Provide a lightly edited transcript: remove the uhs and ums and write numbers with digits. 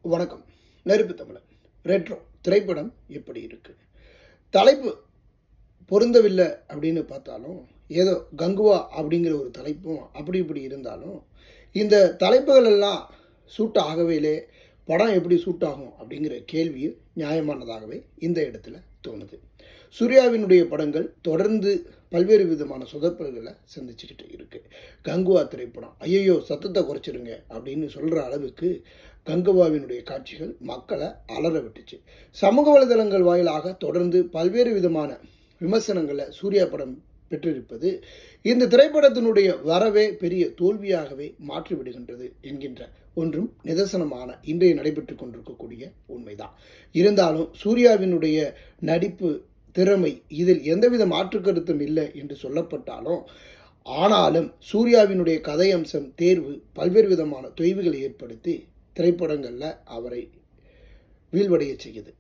வணக்கம். நெருப்பு தமிழன். ரெட்ரோ திரைப்படம் எப்படி இருக்கு? தலைப்பு பொருந்தவில்லை அப்படின்னு பார்த்தாலும், ஏதோ கங்குவா அப்படிங்கிற ஒரு தலைப்பும் அப்படி இப்படி இருந்தாலும், இந்த தலைப்புகள் எல்லாம் சூட் ஆகவேலே படம் எப்படி சூட் ஆகும் அப்படிங்கிற கேள்வி நியாயமானதாகவே இந்த இடத்துல தோணுது. சூர்யாவினுடைய படங்கள் தொடர்ந்து பல்வேறு விதமான சொதப்பல்களை சந்திச்சுக்கிட்டு இருக்கு. கங்குவா திரைப்படம் ஐயையோ சத்தத்தை குறைச்சிருங்க அப்படின்னு சொல்கிற அளவுக்கு கங்குவாவினுடைய காட்சிகள் மக்களை அலற விட்டுச்சு. சமூக வலைதளங்கள் வாயிலாக தொடர்ந்து பல்வேறு விதமான விமர்சனங்களை சூர்யா படம் பெற்றிருப்பது இந்த திரைப்படத்தினுடைய வரவே பெரிய தோல்வியாகவே மாற்றிவிடுகின்றது என்கின்ற ஒன்றும் நிதர்சனமான இன்றைய நடைபெற்று கொண்டிருக்கக்கூடிய உண்மைதான். இருந்தாலும் சூர்யாவினுடைய நடிப்பு திறமை இதில் எந்தவித மாற்று கருத்தும் இல்லை என்று சொல்லப்பட்டாலும், ஆனாலும் சூர்யாவினுடைய கதை அம்சம் தேர்வு பல்வேறு விதமான தொய்வுகளை ஏற்படுத்தி திரைப்படங்களில் அவரை வீழ்வடைய செய்யுது.